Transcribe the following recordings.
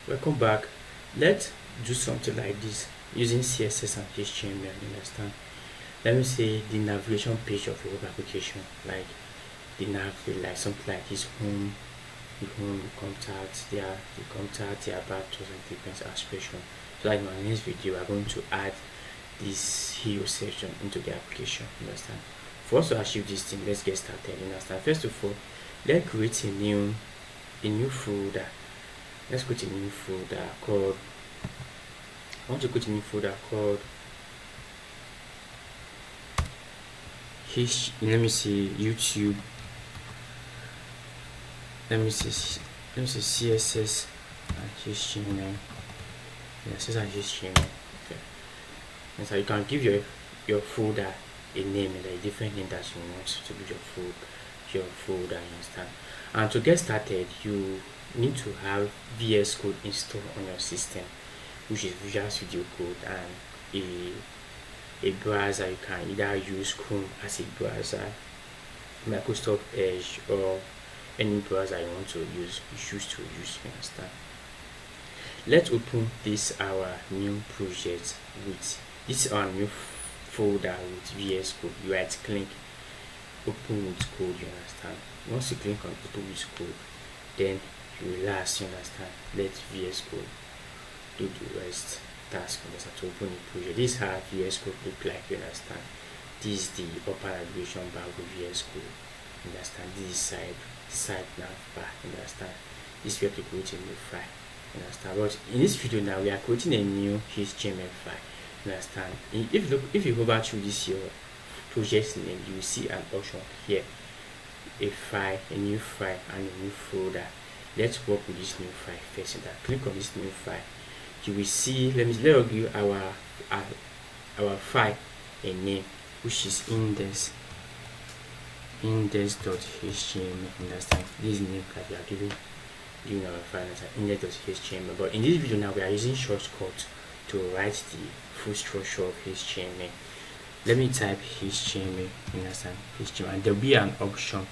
Welcome back. Let's do something like this using CSS and HTML. You understand? Let me say the navigation page of a web application, like the nav, like something like this: home, the home, the contact, the about us, and different aspiration. So, like in my next video, we are going to add this hero section into the application. You understand? For us to achieve this thing, let's get started. You understand? First of all, let's create a new folder. Let's create a new folder called, I want to create a new folder called let me see YouTube, let me see CSS and HTML. CSS and HTML. Okay. And so you can give your folder a name, and a different name that you want to give your folder. You understand? And to get started, you need to have VS Code installed on your system, which is Visual Studio Code, and a browser. You can either use Chrome as a browser, Microsoft Edge, or any browser you want to use. You choose to use. You understand? Let's open this our new project with this our new folder with VS Code. You right click, open with code. You understand? Once you click on open with code, then you relax. You understand? Let VS Code do the rest task. You understand? To open the project, this is how VS Code look like. You understand? This is the upper navigation bar of VS Code. You understand? This is side navbar. You understand? This is where to create a new file. You understand? But in this video now, we are creating a new HTML file. You understand? If you hover through this your project name, you will see an option here: a file, a new file, and a new folder. Let's work with this new file first. So that click on this new file, you will see, let us give our file a name, which is index.html. Understand? This is the name that we are giving our file as index.html. But in this video now, we are using shortcut to write the full structure of HTML. Let me type HTML. Understand? HTML, and there will be an option.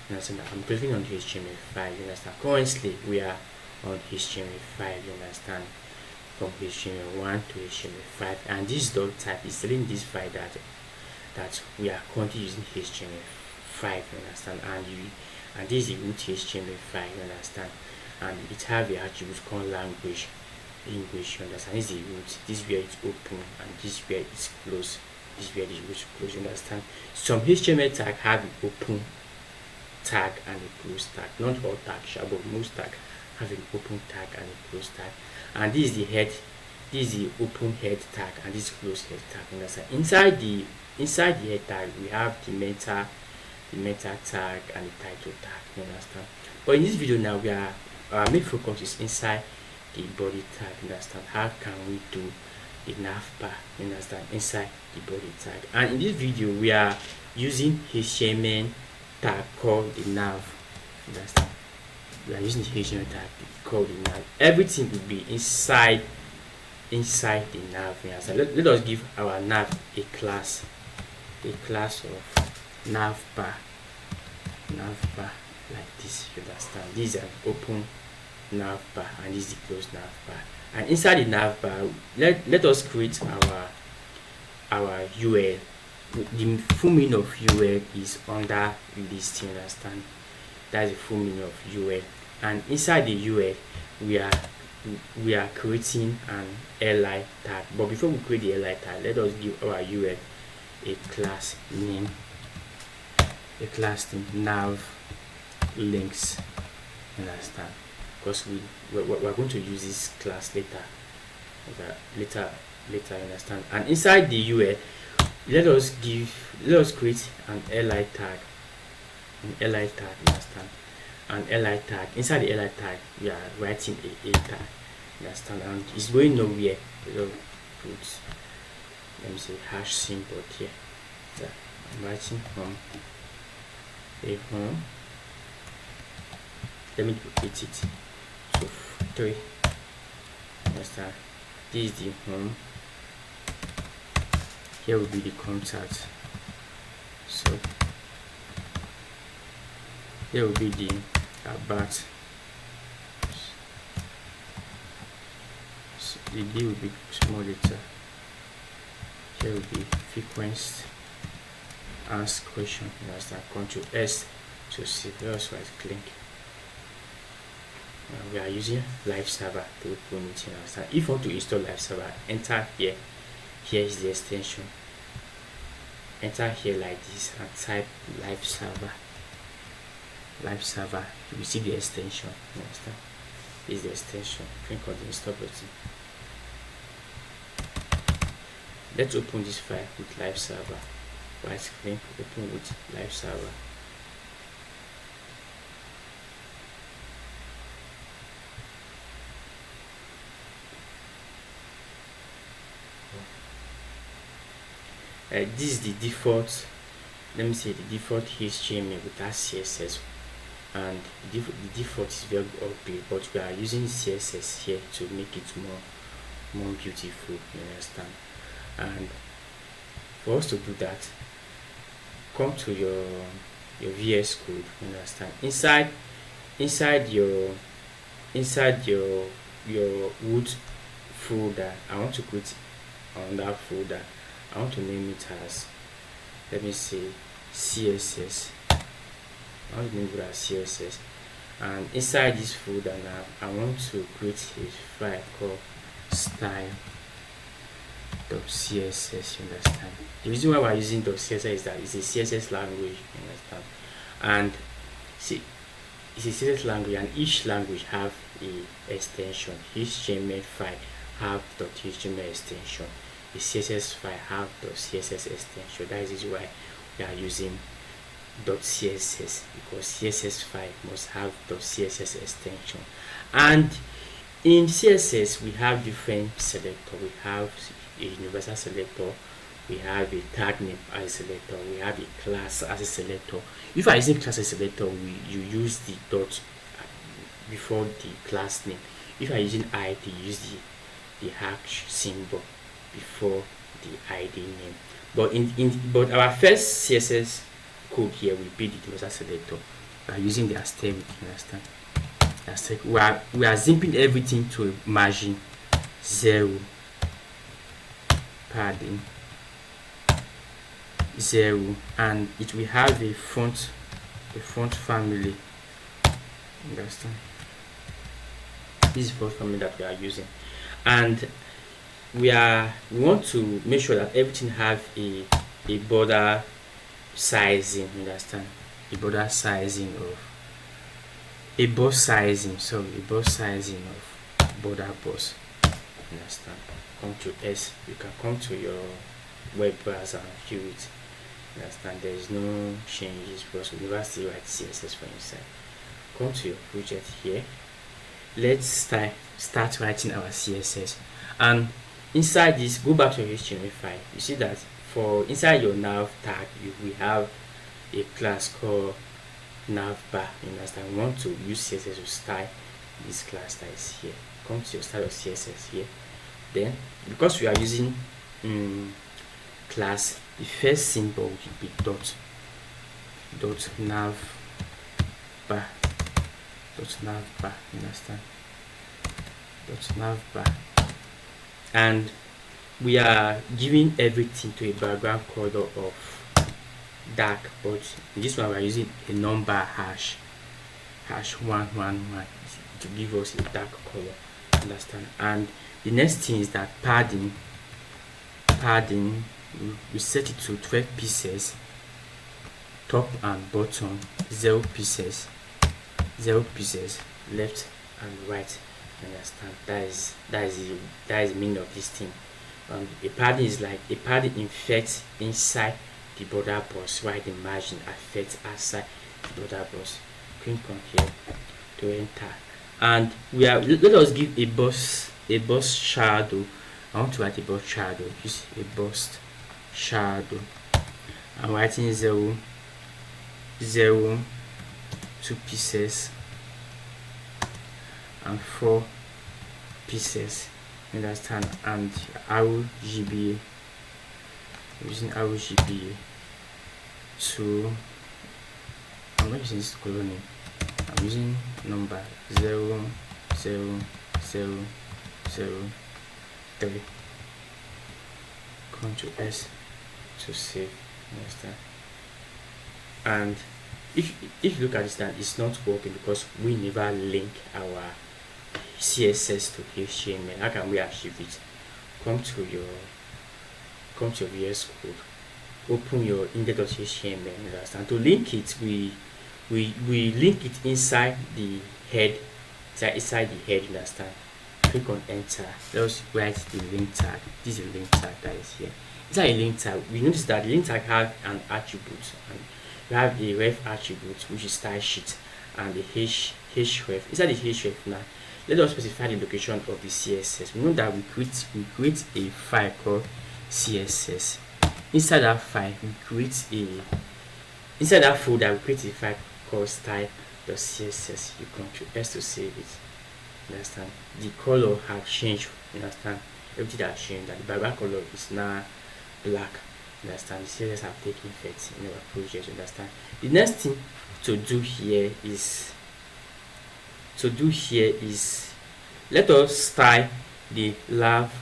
Understand? I'm clicking on the HTML5. You understand? Currently we are on HTML5. You understand? From HTML1 to HTML5, and this dot type is telling this file that we are currently using HTML5. You understand? And this is the root HTML5. You understand? And it have a attribute called language, English. You understand? This is the root. This is where it's open, and this is where it's closed. This is where the root close. You understand? Some HTML tag have an open tag and a close tag. Not all tags, but most tag have an open tag and a close tag. And this is the head. This is the open head tag, and this close head tag. You understand? Inside the head tag, we have the meta tag and the title tag. You understand? But in this video now, our main focus is inside the body tag. You understand? How can we do the navbar? You understand? Inside the body tag. And in this video, we are using HTML tag called the nav. You understand? We are using the HTML tag called the nav. Everything will be inside the nav. You understand? Let us give our nav a class of navbar like this. You understand? This is an open navbar, and this is the closed navbar. And inside the navbar, let us create our URL. The full meaning of URL is under list. You understand? That's the full meaning of URL. And inside the URL, we are creating an li tag. But before we create the li tag, let us give our URL a class name. Nav links. You understand? Because we're going to use this class later. You understand? And inside the URL, let us create an li tag. You understand? An li tag. Inside the li tag, we are writing a tag. You understand? And it's going nowhere. Put, let me say, hash symbol here. So I'm writing home. Home. Let me repeat it. So 3. Understand? This is the home. Here will be the contact. So here will be the about. the D will be small letter. Here will be frequency ask question. You understand? Control S to see. Let's right click. We are using live server to open it. You understand? If you want to install live server, enter here. Here is the extension. Enter here like this and type live server. Live server. You will see the extension. You understand? This is the extension. Click on the install button. Let's open this file with live server. Right click, open with live server. This is the default, let me say the default HTML without CSS, and the default is very ugly, but we are using CSS here to make it more beautiful. You understand? And for us to do that, come to your VS Code. You understand? Inside your root folder, I want to create another folder. I want to name it as, let me say, CSS. I want to name it as CSS. And inside this folder now, I want to create a file called style.css. You understand? The reason why we're using .css is that it's a CSS language. You understand? And see, it's a CSS language, and each language have a extension. HTML file have .html extension. The CSS file have .css extension. That is why we are using .css, because CSS file must have .css extension. And in CSS we have different selector. We have a universal selector, we have a tag name as a selector, we have a class as a selector. If you are using class as a selector, you use the dot before the class name. If you are using ID, you use the hash symbol before the ID name. But our first CSS code here will be the universal selector. We are using the asterisk. You understand? Asterisk. We are zipping everything to a margin 0, padding 0, and it will have a font family. You understand? This is font family that we are using, and we want to make sure that everything have a border sizing. You understand? A border sizing of a boss sizing. Sorry, a boss sizing of border boss. You understand? Come to S. You can come to your web browser and view it. You understand? There is no changes because we never still write CSS for inside. Come to your project here. Let's start writing our CSS, and inside this, go back to your HTML file. You see that for inside your nav tag, we have a class called Navbar. You understand? We want to use CSS to style this class that is here. Come to your style of CSS here. Then, because we are using class, the first symbol will be dot navbar. You understand? Navbar. And we are giving everything to a background color of dark, but in this one we are using a number hash 111 to give us a dark color. Understand? And the next thing is that padding we set it to 12 pieces, top and bottom 0 pieces, left and right. Understand? That is the meaning of this thing. A padding is like a padding infects inside the border box, while the margin affects outside the border box. Click on here to enter, and let us give a box shadow. I want to write a box shadow. Use a box shadow. I'm writing 0, 2 pieces and 4 pieces. Understand? And RGBA, using RGBA to, I'm not using this color name, I'm using number 0, 0, 0, 0, 3, Ctrl S to save. Understand? And if you look at this now, it's not working because we never link our CSS to HTML. How can we achieve it? Come to your VS Code, open your index.html. Understand? To link it, we link it inside the head. Inside the head. Understand? Click on enter. Let's write the link tag. This is a link tag that is here. Inside a link tag, we notice that the link tag has an attribute, and we have a ref attribute which is style sheet, and the href. Inside the href now, let us specify the location of the CSS. We know that we create a file called CSS. Inside that file, inside that folder we create a file called style.css. You Ctrl S to save it. Understand? The color have changed. Understand? Everything has changed. That the background color is now black. Understand? The CSS have taken effect in our project. Understand? The next thing to do here is let us style the nav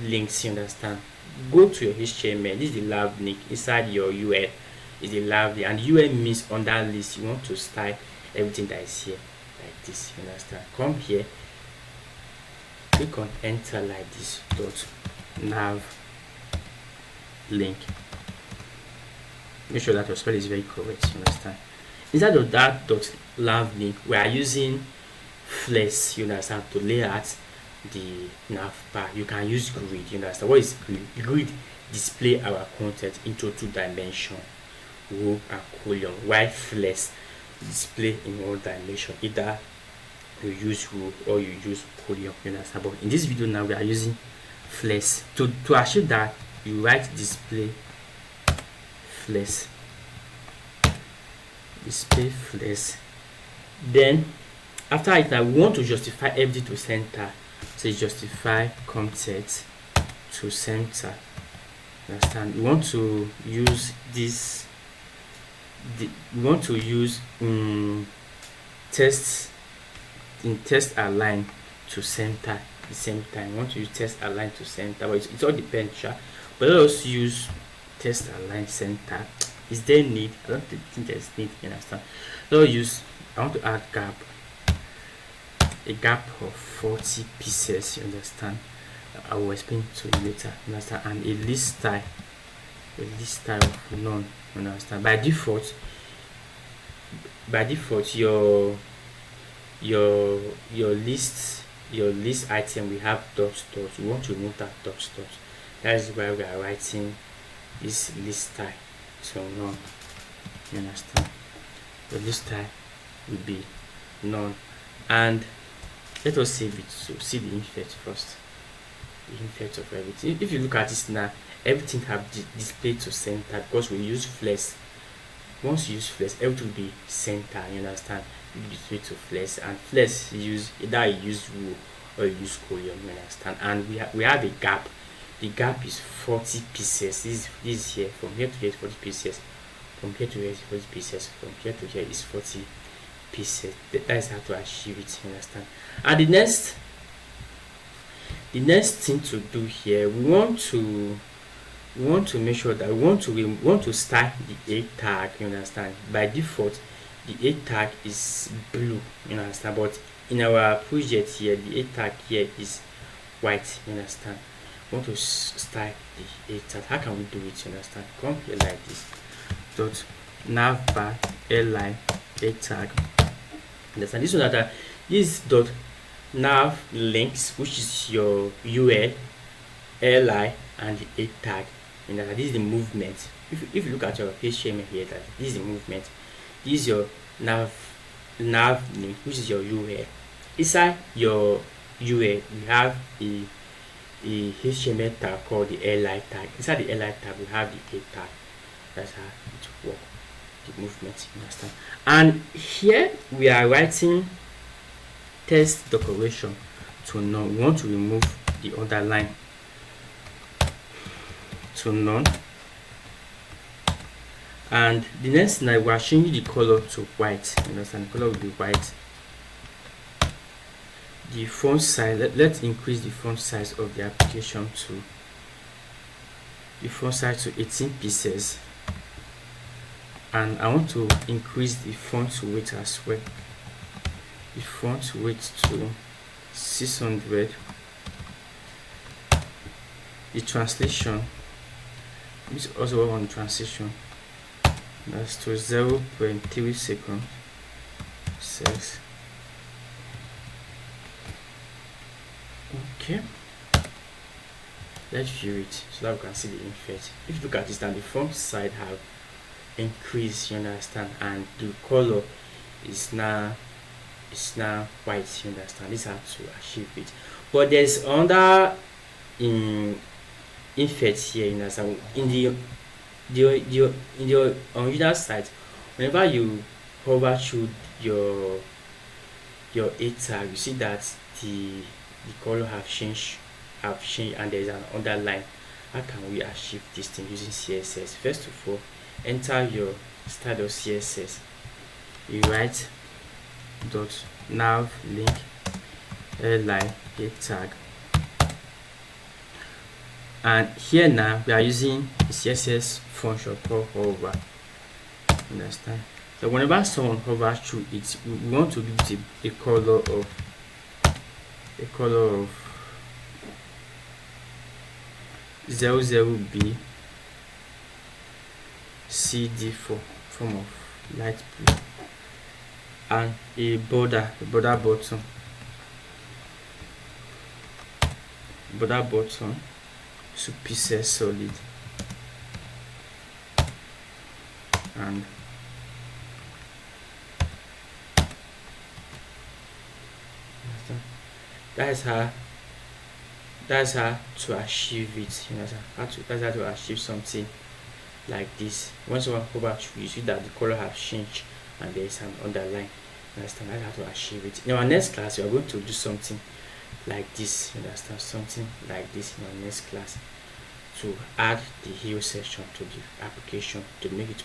links. You understand? Go to your HTML. This is the nav link. Inside your UL is the nav link, and UL means on that list you want to style everything that is here like this. You understand? Come here, click on enter like this, dot nav link. Make sure that your spell is very correct. You understand? Inside of that dot nav link, we are using flex. You understand? To lay out the navbar. You can use grid. You understand? What is grid? Grid display our content into 2 dimensions, row and column, while flex display in 1 dimension. Either you use row or you use column. You understand? But in this video now we are using flex. To achieve that, you write display flex, then after it now we want to justify everything to center. So justify content to center. Understand? We want to use this. We want to use test align to center at the same time. We want to use test align to center, but it all depends. But let us use test align center. Is there need? I don't think there's need. You understand? Let's use. I want to add gap. A gap of 40 pieces. You understand? I will explain to you later. You understand? And a list style of none. You understand? By default your list item we have dot. We want to remove that dot. That is why we are writing this list style so none. You understand? The list style will be none. And let us save it. So see the effect first. The effect of everything. If you look at this now, everything have displayed to center because we use flex. Once you use flex, everything will be center. You understand? You display to flex, and flex either you use row or you use column. You understand? And we have a gap. The gap is 40 pieces. This is here. From here to here is 40 pieces. From here to here is 40 pieces. From here to here is 40 pieces. That is how to achieve it. You understand? And the next thing to do here, we want to make sure that we want to start the A tag. You understand? By default the A tag is blue. You understand? But in our project here, the A tag here is white. You understand? We want to start the A tag. How can we do it? You understand? Come here like this, dot navbar li A tag. Understand? This one that this dot nav links, which is your UL, li, and the A tag. And this is the movement. If you look at your HTML here, that this is the movement. This is your nav link, which is your UL. Inside your UL, we have a HTML tag called the li tag. Inside the li tag, we have the A tag. That's how it works. The movement, you understand? And here we are writing test decoration to none. We want to remove the underline to none. And the next thing, we are changing the color to white. You understand? The color will be white. the font size. Let's increase the font size of the application to 18 pieces, and I want to increase the font weight as well. The font weight to 600. The translation, this also work on the transition, that's to 0.3 seconds. 6. Okay, let's view it so that we can see the effect. If you look at this now, the font side have increased, you understand, and the color is now white, you understand. This is how to achieve it. But there's another effect here, you understand. In the original site, whenever you hover through your A tag, you see that the color have changed, and there's an underline. How can we achieve this thing using CSS? First of all, enter your style of CSS. You write dot nav link li A tag, and here now we are using the CSS function called hover. Understand? So whenever someone hovers through it, we want to give it a color of .00B CD4 form of light blue, and a border button 2 pieces solid, and that's how to achieve it. You know, that's how to achieve something like this. Once someone hover through, you see that the color have changed and there is an underline. Understand? That's how to achieve it. In our next class, we are going to do something like this. You understand? Something like this in our next class, to add the hue section to the application to make it